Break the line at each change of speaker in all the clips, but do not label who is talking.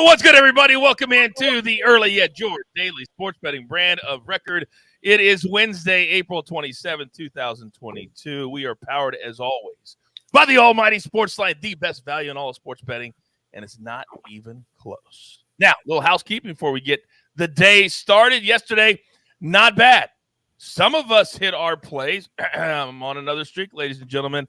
What's good, everybody? Welcome into the Early Yet George Daily Sports Betting brand of record. It is Wednesday, April 27, 2022. We are powered, as always, by the almighty SportsLine, the best value in all of sports betting, and it's not even close. Now, a little housekeeping before we get the day started. Yesterday, not bad. Some of us hit our plays. I'm on another streak, ladies and gentlemen.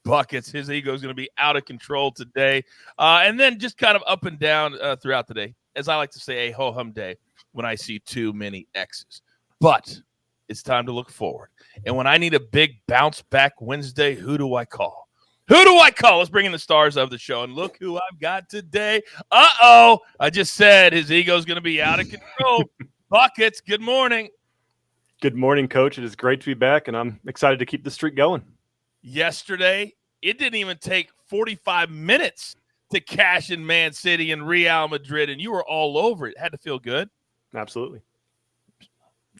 Buckets. His ego is going to be out of control today. And then just kind of up and down throughout the day. As I like to say, a ho-hum day when I see too many X's. But it's time to look forward. And when I need a big bounce back Wednesday, who do I call? Who do I call? Let's bring in the stars of the show. And look who I've got today. I just said his ego is going to be out of control. Buckets, good morning.
Good morning, Coach. It is great to be back, and I'm excited to keep the streak going.
Yesterday, it didn't even take 45 minutes to cash in Man City and Real Madrid, and you were all over it. Had to feel good.
Absolutely.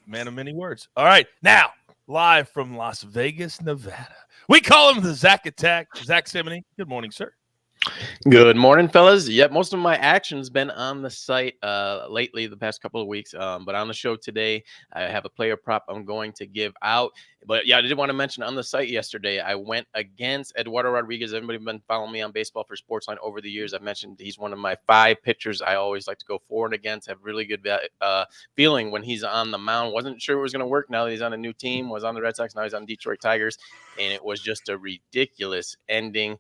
Man of many words. All right, now, live from Las Vegas, Nevada. We call him the Zach Attack. Zach Simony. Good morning, sir.
Good morning, fellas. Yep, most of my action's been on the site lately, the past couple of weeks. But on the show today, I have a player prop I'm going to give out. But yeah, I did want to mention on the site yesterday, I went against Eduardo Rodriguez. Everybody been following me on Baseball for SportsLine over the years. I've mentioned he's one of my 5 pitchers I always like to go for and against. Have really good feeling when he's on the mound. Wasn't sure it was going to work now that he's on a new team. Was on the Red Sox. Now he's on Detroit Tigers. And it was just a ridiculous ending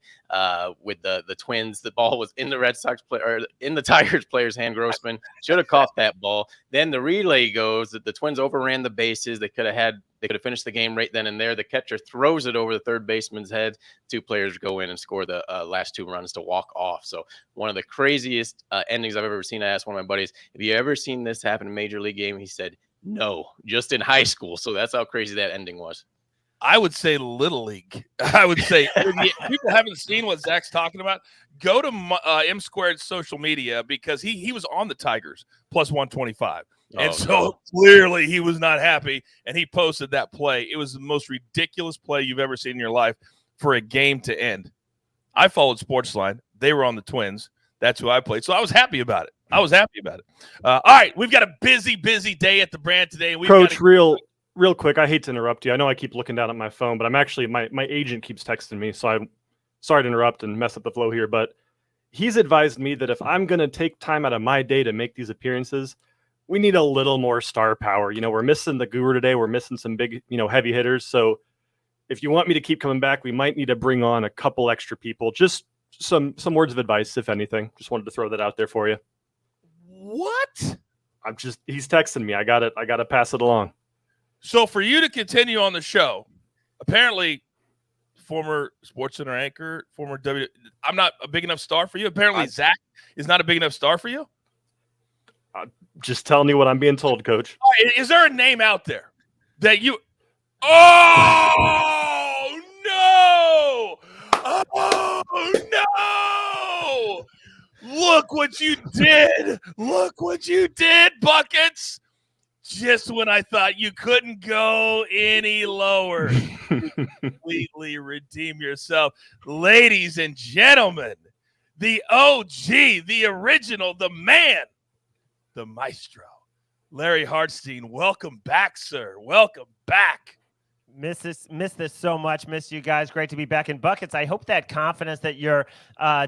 with the Twins. The ball was in the Red Sox player, or in the Tigers player's hand. Grossman should have caught that ball. Then the relay goes that the Twins overran the bases. They could have finished the game right then and there. The catcher throws it over the third baseman's head. 2 players go in and score the last 2 runs to walk off. So one of the craziest endings I've ever seen. I asked one of my buddies, have you ever seen this happen in a major league game? He said, no, just in high school. So that's how crazy that ending was.
I would say Little League. I would say if people haven't seen what Zach's talking about, go to M Squared's social media because he was on the Tigers plus 125. And so clearly he was not happy, and he posted that play. It was the most ridiculous play you've ever seen in your life for a game to end. I followed SportsLine. They were on the Twins. That's who I played. So I was happy about it. All right, we've got a busy day at the brand today.
Coach, real quick, I hate to interrupt you. I know I keep looking down at my phone, but I'm actually my agent keeps texting me, so I'm sorry to interrupt and mess up the flow here. But he's advised me that if I'm going to take time out of my day to make these appearances, we need a little more star power. You know, we're missing the guru today. We're missing some big, heavy hitters. So if you want me to keep coming back, we might need to bring on a couple extra people. Just some words of advice, if anything. Just wanted to throw that out there for you.
What?
He's texting me. I got to pass it along.
So for you to continue on the show, apparently former SportsCenter anchor, I'm not a big enough star for you. Apparently Zach is not a big enough star for you.
Just telling you what I'm being told, Coach.
All right, is there a name out there that you – oh, no! Oh, no! Look what you did. Look what you did, Buckets. Just when I thought you couldn't go any lower. Completely redeem yourself. Ladies and gentlemen, the OG, the original, the man, the maestro, Larry Hartstein. Welcome back, sir. Welcome back.
Miss this so much. Miss you guys. Great to be back in Buckets. I hope that confidence that you're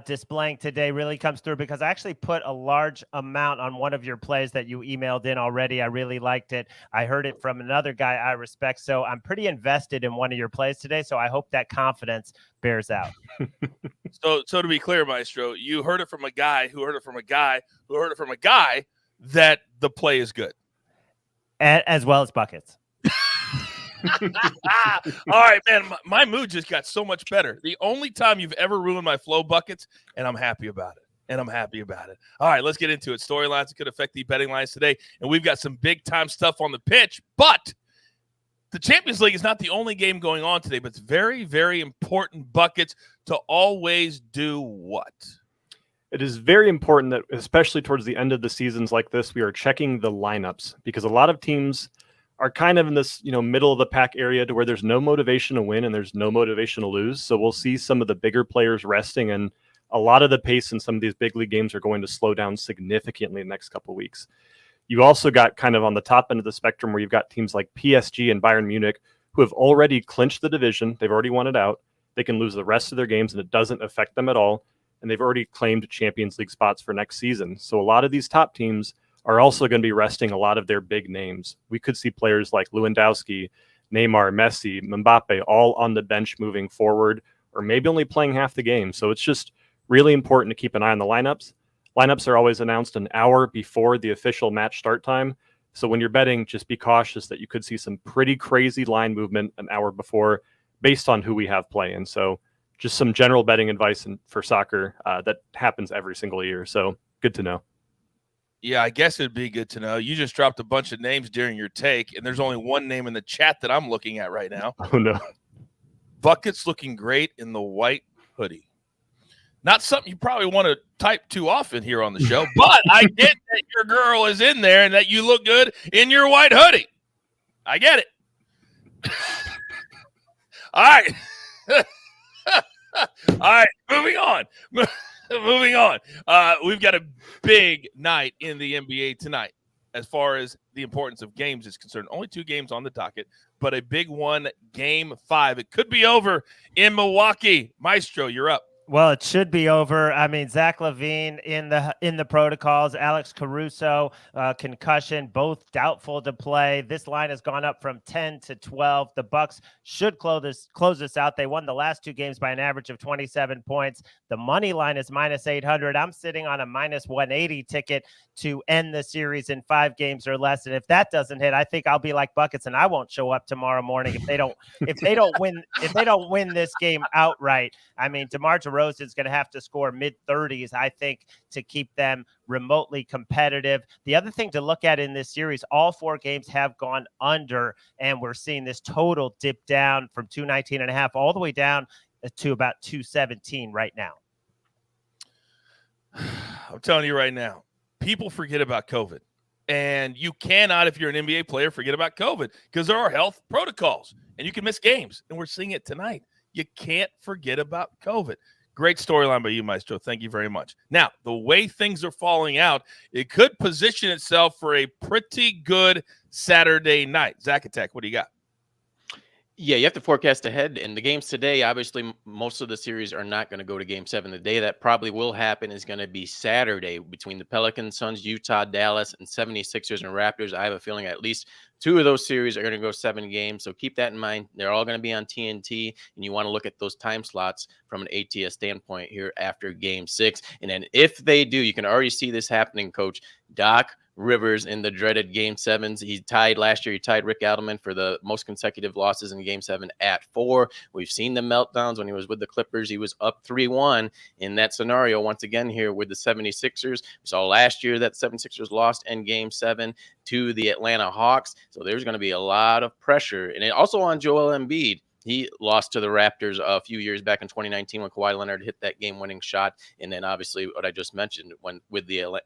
displaying today really comes through, because I actually put a large amount on one of your plays that you emailed in already. I really liked it. I heard it from another guy I respect. So I'm pretty invested in one of your plays today. So I hope that confidence bears out.
So to be clear, Maestro, you heard it from a guy who heard it from a guy who heard it from a guy that the play is good.
As well as Buckets.
All right, man, my mood just got so much better. The only time you've ever ruined my flow, Buckets, and I'm happy about it. All right, let's get into it. Storylines that could affect the betting lines today, and we've got some big-time stuff on the pitch, but the Champions League is not the only game going on today, but it's very, very important, Buckets, to always do what?
It is very important that, especially towards the end of the seasons like this, we are checking the lineups, because a lot of teams are kind of in this, middle of the pack area to where there's no motivation to win and there's no motivation to lose. So we'll see some of the bigger players resting, and a lot of the pace in some of these big league games are going to slow down significantly in the next couple of weeks. You also got kind of on the top end of the spectrum where you've got teams like PSG and Bayern Munich who have already clinched the division. They've already won it out. They can lose the rest of their games and it doesn't affect them at all. And they've already claimed Champions League spots for next season. So a lot of these top teams are also going to be resting a lot of their big names. We could see players like Lewandowski, Neymar, Messi, Mbappe all on the bench moving forward, or maybe only playing half the game. So it's just really important to keep an eye on the lineups. Lineups are always announced an hour before the official match start time. So when you're betting, just be cautious that you could see some pretty crazy line movement an hour before based on who we have playing. So just some general betting advice for soccer that happens every single year. So good to know.
Yeah, I guess it'd be good to know. You just dropped a bunch of names during your take, and there's only one name in the chat that I'm looking at right now.
Oh, no.
Bucket's looking great in the white hoodie. Not something you probably want to type too often here on the show, but I get that your girl is in there and that you look good in your white hoodie. I get it. All right. All right, moving on. Moving on. We've got a big night in the NBA tonight as far as the importance of games is concerned. Only 2 games on the docket, but a big one, Game 5. It could be over in Milwaukee. Maestro, you're up.
Well, it should be over. I mean, Zach LaVine in the protocols, Alex Caruso, concussion, both doubtful to play. This line has gone up from 10 to 12. The Bucks should close this out. They won the last 2 games by an average of 27 points. The money line is minus 800. I'm sitting on a minus 180 ticket to end the series in 5 games or less. And if that doesn't hit, I think I'll be like Buckets and I won't show up tomorrow morning if they don't win this game outright. I mean, DeMar DeRozan is going to have to score mid-30s, I think, to keep them remotely competitive. The other thing to look at in this series, all 4 games have gone under, and we're seeing this total dip down from 219.5 all the way down to about 217 right now.
I'm telling you right now, people forget about COVID. And you cannot, if you're an NBA player, forget about COVID because there are health protocols and you can miss games. And we're seeing it tonight. You can't forget about COVID. Great storyline by you, Maestro. Thank you very much. Now, the way things are falling out, it could position itself for a pretty good Saturday night. Zach Attack, what do you got?
Yeah, you have to forecast ahead. And the games today, obviously, most of the series are not going to go to Game 7. The day that probably will happen is going to be Saturday between the Pelicans, Suns, Utah, Dallas, and 76ers and Raptors. I have a feeling at least 2 of those series are going to go 7 games. So keep that in mind. They're all going to be on TNT, and you want to look at those time slots from an ATS standpoint here after Game 6. And then if they do, you can already see this happening, Coach. Doc Rivers in the dreaded Game 7s. He tied last year. He tied Rick Adelman for the most consecutive losses in Game 7 at 4. We've seen the meltdowns when he was with the Clippers. He was up 3-1 in that scenario. Once again here with the 76ers. We saw last year that 76ers lost in Game 7 to the Atlanta Hawks. So there's going to be a lot of pressure. And it also on Joel Embiid. He lost to the Raptors a few years back in 2019 when Kawhi Leonard hit that game-winning shot, and then obviously what I just mentioned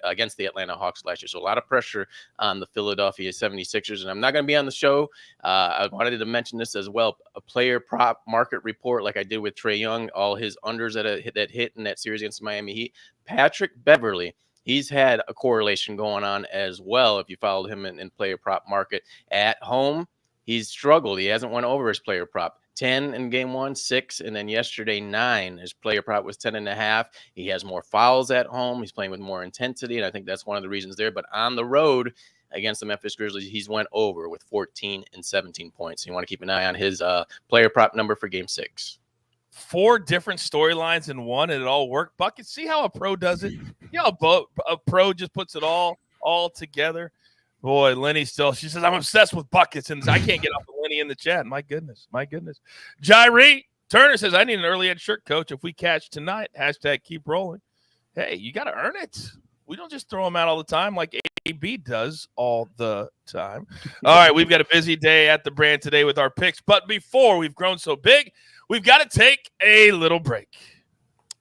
against the Atlanta Hawks last year. So a lot of pressure on the Philadelphia 76ers, and I'm not going to be on the show. I wanted to mention this as well. A player prop market report, like I did with Trae Young, all his unders that hit in that series against Miami Heat. Patrick Beverley. He's had a correlation going on as well. If you followed him in player prop market at home, he's struggled. He hasn't won over his player prop. 10 in Game 1, 6, and then yesterday 9. His player prop was 10.5. He has more fouls at home. He's playing with more intensity, and I think that's one of the reasons there. But on the road against the Memphis Grizzlies, he's went over with 14 and 17 points. So you want to keep an eye on his player prop number for Game 6.
4 different storylines in one, and it all worked. Bucket, see how a pro does it? You know, a pro just puts it all together. Boy, Lenny she says, I'm obsessed with buckets, and I can't get off of Lenny in the chat. My goodness. Jyree Turner says, I need an early ed shirt, coach. If we catch tonight, hashtag keep rolling. Hey, you got to earn it. We don't just throw them out all the time like AB does all the time. All right, we've got a busy day at the brand today with our picks, but before we've grown so big, we've got to take a little break.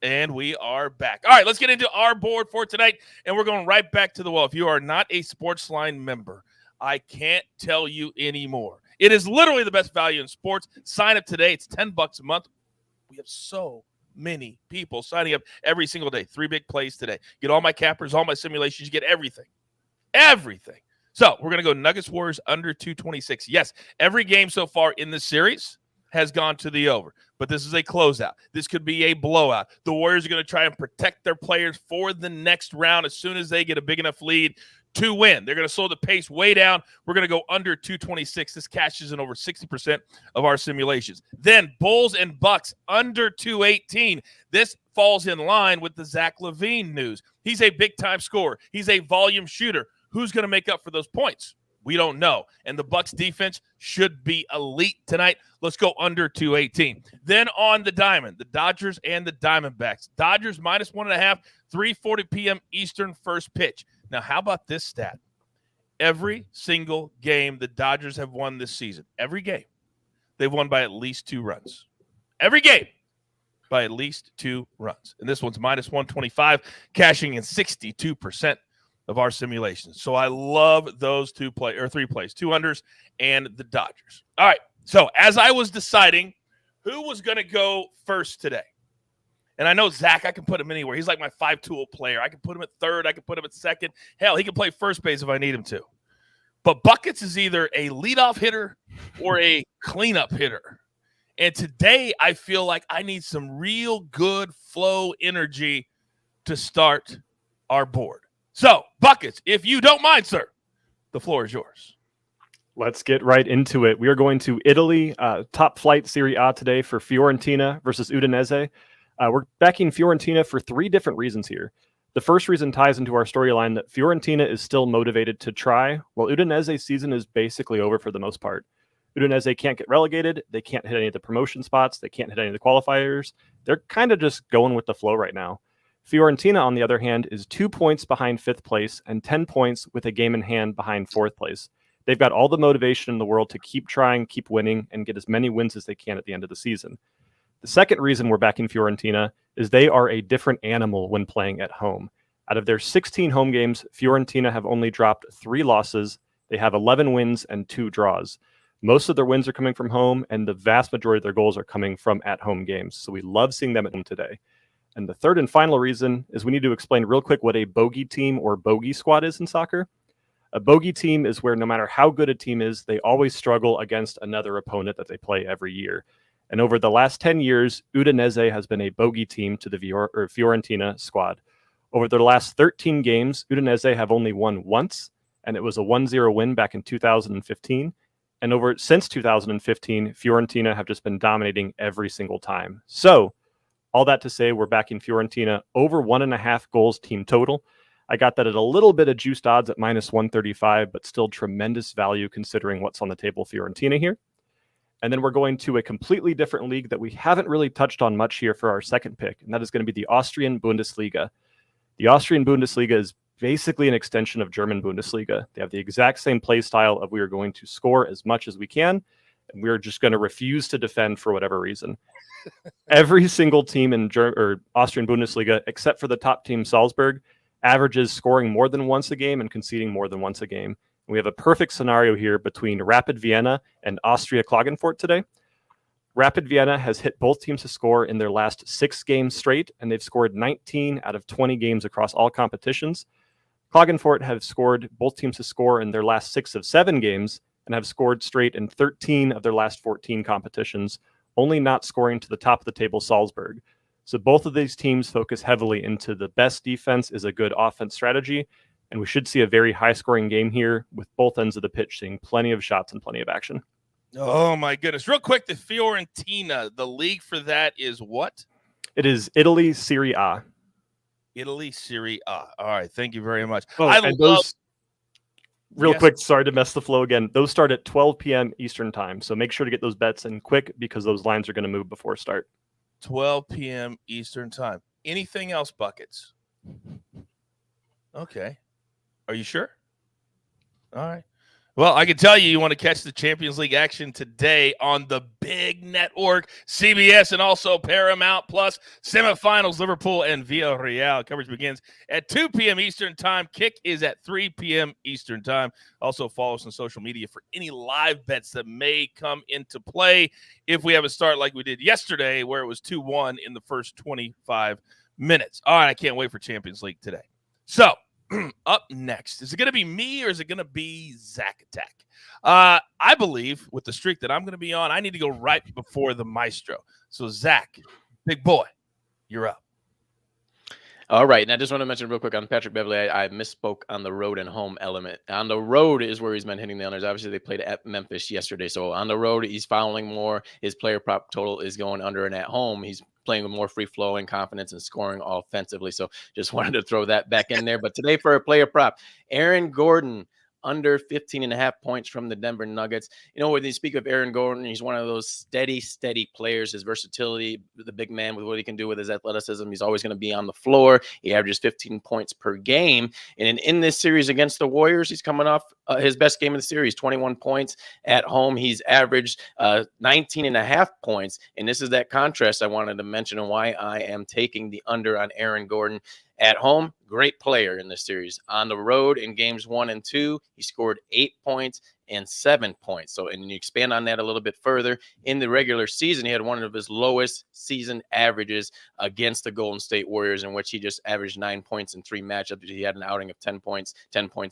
And we are back. All right, let's get into our board for tonight, and we're going right back to the well. If you are not a SportsLine member, I can't tell you anymore. It is literally the best value in sports. Sign up today. It's $10 a month. We have so many people signing up every single day. 3 big plays today. Get all my cappers, all my simulations. You get everything. Everything. So we're going to go Nuggets Warriors under 226. Yes, every game so far in the series has gone to the over, but this is a closeout. This could be a blowout. The Warriors are going to try and protect their players for the next round as soon as they get a big enough lead to win. They're going to slow the pace way down. We're going to go under 226. This cashes in over 60% of our simulations. Then Bulls and Bucks under 218. This falls in line with the Zach LaVine news. He's a big-time scorer. He's a volume shooter. Who's going to make up for those points? We don't know. And the Bucks defense should be elite tonight. Let's go under 218. Then on the diamond, the Dodgers and the Diamondbacks. Dodgers minus 1.5, 3:40 p.m. Eastern first pitch. Now, how about this stat? Every single game the Dodgers have won this season, every game, they've won by at least 2 runs. Every game by at least 2 runs. And this one's minus 125, cashing in 62% of our simulations. So I love those 3 plays, 2 unders and the Dodgers. All right. So as I was deciding who was going to go first today, and I know Zach, I can put him anywhere. He's like my 5-tool player. I can put him at third. I can put him at second. Hell, he can play first base if I need him to. But Buckets is either a leadoff hitter or a cleanup hitter. And today I feel like I need some real good flow energy to start our board. So, Buckets, if you don't mind, sir, the floor is yours.
Let's get right into it. We are going to Italy, top flight Serie A today for Fiorentina versus Udinese. We're backing Fiorentina for 3 different reasons here. The first reason ties into our storyline that Fiorentina is still motivated to try, while Udinese's season is basically over for the most part. Udinese can't get relegated. They can't hit any of the promotion spots. They can't hit any of the qualifiers. They're kind of just going with the flow right now. Fiorentina, on the other hand, is 2 points behind 5th place and 10 points with a game in hand behind 4th place. They've got all the motivation in the world to keep trying, keep winning, and get as many wins as they can at the end of the season. The second reason we're backing Fiorentina is they are a different animal when playing at home. Out of their 16 home games, Fiorentina have only dropped 3 losses. They have 11 wins and 2 draws. Most of their wins are coming from home, and the vast majority of their goals are coming from at-home games. So we love seeing them at home today. And the third and final reason is we need to explain real quick what a bogey team or bogey squad is in soccer. A bogey team is where no matter how good a team is, they always struggle against another opponent that they play every year. And over the last 10 years, Udinese has been a bogey team to the Fiorentina squad. Over their last 13 games, Udinese have only won once, and it was a 1-0 win back in 2015. And since 2015, Fiorentina have just been dominating every single time. So, all that to say, we're backing Fiorentina over 1.5 goals team total. I got that at a little bit of juiced odds at minus 135, but still tremendous value considering what's on the table Fiorentina here. And then we're going to a completely different league that we haven't really touched on much here for our second pick, and that is going to be the Austrian Bundesliga. The Austrian Bundesliga is basically an extension of German Bundesliga. They have the exact same play style of we are going to score as much as we can, and we're just going to refuse to defend for whatever reason. Every single team in Austrian Bundesliga, except for the top team Salzburg, averages scoring more than once a game and conceding more than once a game. We have a perfect scenario here between Rapid Vienna and Austria Klagenfurt today. Rapid Vienna has hit both teams to score in their last 6 games straight, and they've scored 19 out of 20 games across all competitions. Klagenfurt have scored both teams to score in their last 6 of 7 games and have scored straight in 13 of their last 14 competitions, only not scoring to the top of the table Salzburg. So both of these teams focus heavily into the best defense is a good offense strategy, and we should see a very high-scoring game here with both ends of the pitch seeing plenty of shots and plenty of action.
Oh, my goodness. Real quick, the Fiorentina, the league for that is what?
It is Italy Serie A.
Italy Serie A. All right. Thank you very much.
Oh, quick, sorry to mess the flow again. Those start at 12 p.m. Eastern time. So make sure to get those bets in quick because those lines are going to move before start.
12 p.m. Eastern time. Anything else, Buckets? Okay. Are you sure? All right. Well, I can tell you want to catch the Champions League action today on the big network, CBS, and also Paramount Plus. Semifinals, Liverpool and Villarreal. Coverage begins at 2 p.m. Eastern Time. Kick is at 3 p.m. Eastern Time. Also follow us on social media for any live bets that may come into play if we have a start like we did yesterday where it was 2-1 in the first 25 minutes. All right, I can't wait for Champions League today. So, up next, is it going to be me or is it going to be Zach Attack? I believe with the streak that I'm going to be on, I need to go right before the maestro. So, Zach, big boy, you're up.
All right. And I just want to mention real quick on Patrick Beverley, I misspoke on the road and home element. On the road is where he's been hitting the unders. Obviously, they played at Memphis yesterday. So on the road, he's fouling more. His player prop total is going under. And at home, he's playing with more free flowing confidence and scoring offensively. So just wanted to throw that back in there. But today for a player prop, Aaron Gordon, under 15.5 points from the Denver Nuggets. You know, when you speak of Aaron Gordon, he's one of those steady players. His versatility, the big man with what he can do with his athleticism, he's always going to be on the floor. He averages 15 points per game. And in this series against the Warriors, he's coming off his best game of the series, 21 points at home. He's averaged 19.5 points. And this is that contrast I wanted to mention and why I am taking the under on Aaron Gordon. At home, great player in this series. On the road in games 1 and 2, he scored 8 points and 7 points. So, and you expand on that a little bit further. In the regular season, he had one of his lowest season averages against the Golden State Warriors, in which he just averaged 9 points in 3 matchups. He had an outing of 10 points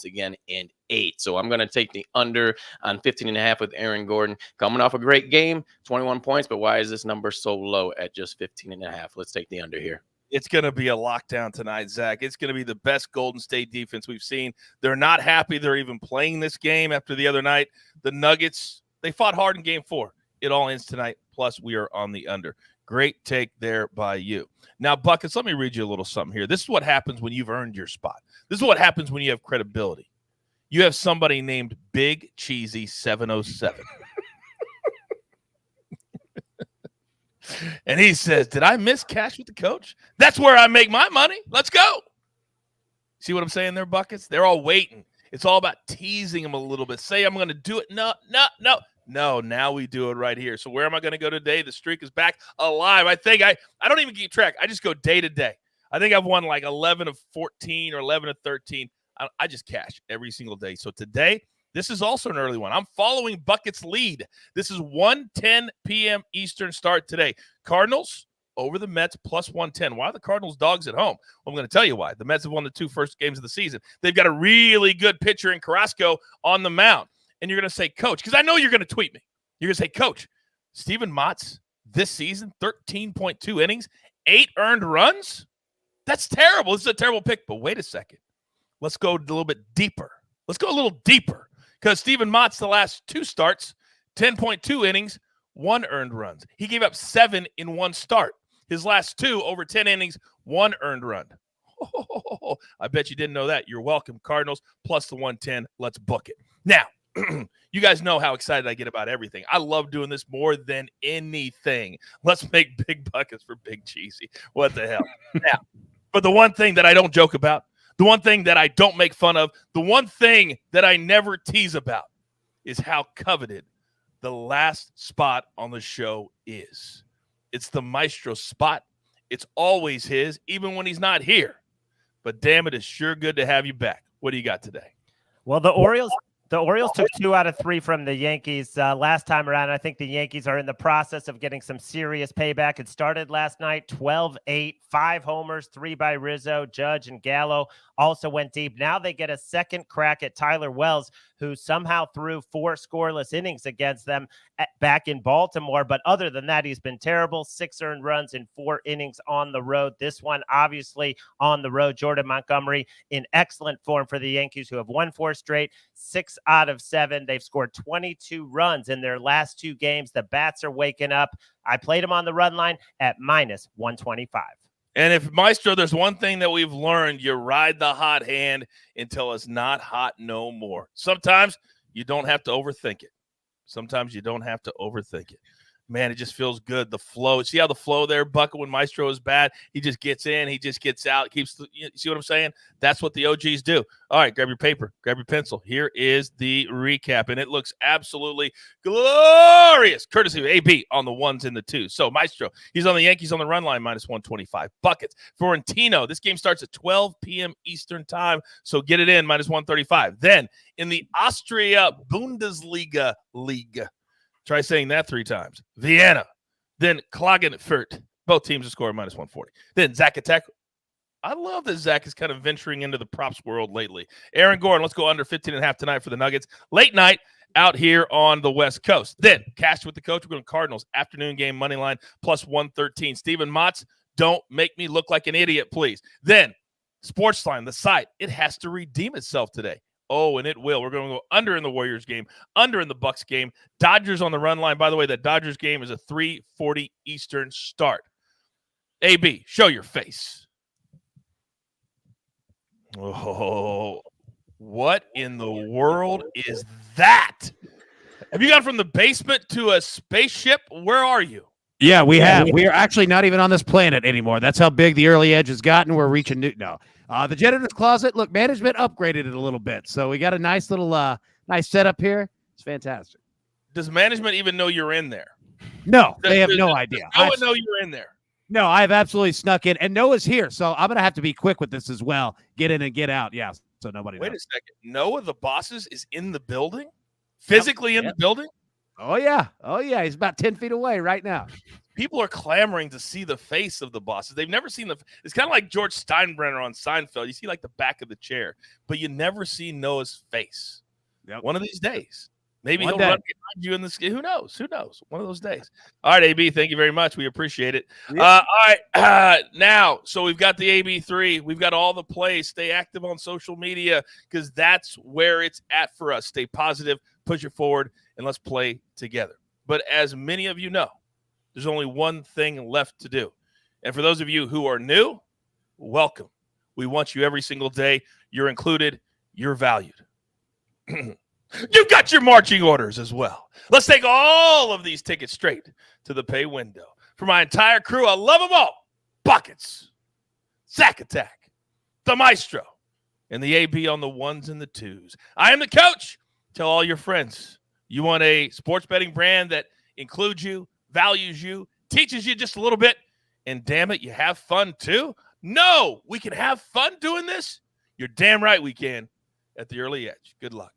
again in 8. So I'm going to take the under on 15.5 with Aaron Gordon. Coming off a great game, 21 points, but why is this number so low at just 15.5? Let's take the under here.
It's going to be a lockdown tonight, Zach. It's going to be the best Golden State defense we've seen. They're not happy they're even playing this game after the other night. The Nuggets, they fought hard in game 4. It all ends tonight, plus we are on the under. Great take there by you. Now, Buckets, let me read you a little something here. This is what happens when you've earned your spot. This is what happens when you have credibility. You have somebody named Big Cheesy 707. And he says, did I miss cash with the coach? That's where I make my money. Let's go. See what I'm saying there, Buckets? They're all waiting. It's all about teasing them a little bit. Say I'm going to do it. No. Now we do it right here. So where am I going to go today? The streak is back alive. I think I don't even keep track. I just go day to day. I think I've won like 11 of 14 or 11 of 13. I just cash every single day. So today, this is also an early one. I'm following Bucket's lead. This is 1:10 p.m. Eastern start today. Cardinals over the Mets plus 110. Why are the Cardinals dogs at home? Well, I'm going to tell you why. The Mets have won the 2 first games of the season. They've got a really good pitcher in Carrasco on the mound. And you're going to say, Coach, because I know you're going to tweet me. You're going to say, Coach, Steven Matz this season, 13.2 innings, 8 earned runs? That's terrible. This is a terrible pick. But wait a second. Let's go a little bit deeper. Because Steven Matz, the last 2 starts, 10.2 innings, 1 earned runs. He gave up 7 in 1 start. His last 2 over 10 innings, 1 earned run. Oh, I bet you didn't know that. You're welcome, Cardinals, plus the 110. Let's book it. Now, you guys know how excited I get about everything. I love doing this more than anything. Let's make big buckets for Big Cheesy. What the hell? Now, but the one thing that I don't joke about, the one thing that I don't make fun of, the one thing that I never tease about is how coveted the last spot on the show is. It's the maestro spot. It's always his, even when he's not here. But damn it, it's sure good to have you back. What do you got today?
Well, the Orioles took 2 out of 3 from the Yankees last time around. I think the Yankees are in the process of getting some serious payback. It started last night, 12-8, 5 homers, 3 by Rizzo, Judge, and Gallo also went deep. Now they get a second crack at Tyler Wells, who somehow threw 4 scoreless innings against them back in Baltimore. But other than that, he's been terrible. 6 earned runs in 4 innings on the road. This one, obviously, on the road. Jordan Montgomery in excellent form for the Yankees, who have won 4 straight, 6 out of 7. They've scored 22 runs in their last 2 games. The bats are waking up. I played him on the run line at minus 125.
And if, Maestro, there's one thing that we've learned, you ride the hot hand until it's not hot no more. Sometimes you don't have to overthink it. man, it just feels good. The flow. See how the flow there, Bucket, when Maestro is bad, he just gets in, he just gets out, you see what I'm saying? That's what the OGs do. All right, grab your paper, grab your pencil. Here is the recap, and it looks absolutely glorious, courtesy of AB on the ones and the twos. So Maestro, he's on the Yankees on the run line, -125. Buckets. Fiorentino, this game starts at 12 p.m. Eastern time, so get it in, -135. Then in the Austria Bundesliga League, try saying that 3 times. Vienna, then Klagenfurt. Both teams are scoring -140. Then Zacatec. I love that Zach is kind of venturing into the props world lately. Aaron Gordon, let's go under 15.5 tonight for the Nuggets. Late night out here on the West Coast. Then cash with the coach. We're going to Cardinals. Afternoon game, money line, +113. Stephen Motz, don't make me look like an idiot, please. Then SportsLine, the site, it has to redeem itself today. Oh, and it will. We're going to go under in the Warriors game, under in the Bucks game. Dodgers on the run line. By the way, that Dodgers game is a 3:40 Eastern start. AB, show your face. Oh, what in the world is that? Have you gone from the basement to a spaceship? Where are you?
Yeah, we have. We are actually not even on this planet anymore. That's how big the early edge has gotten. We're reaching new. No, the janitor's closet. Look, management upgraded it a little bit, so we got a nice little nice setup here. It's fantastic.
Does management even know you're in there?
No, they have no idea.
No one know you're in there.
No, I've absolutely snuck in, and Noah's here, so I'm gonna have to be quick with this as well. Get in and get out. Yeah, so nobody.
Wait
knows.
a second. Noah, the bosses, is in the building, physically in the building.
Oh yeah, He's about 10 feet away right now.
People are clamoring to see the face of the bosses. They've never seen it's kind of like George Steinbrenner on Seinfeld. You see like the back of the chair, but you never see Noah's face.
Yep.
One of these days. Maybe
One
he'll
day.
run behind you in the sky. Who knows? Who knows? One of those days. All right, AB, thank you very much. We appreciate it.
Yep.
All right, now, so we've got the AB3. We've got all the plays. Stay active on social media because that's where it's at for us. Stay positive, push it forward, and let's play together. But as many of you know, there's only one thing left to do. And for those of you who are new, welcome. We want you every single day. You're included. You're valued. You've got your marching orders as well. Let's take all of these tickets straight to the pay window. For my entire crew, I love them all. Buckets, Zacatec, the Maestro, and the AB on the ones and the twos. I am the coach. Tell all your friends. You want a sports betting brand that includes you, values you, teaches you just a little bit, and damn it, you have fun too? No, we can have fun doing this? You're damn right we can at the early edge. Good luck.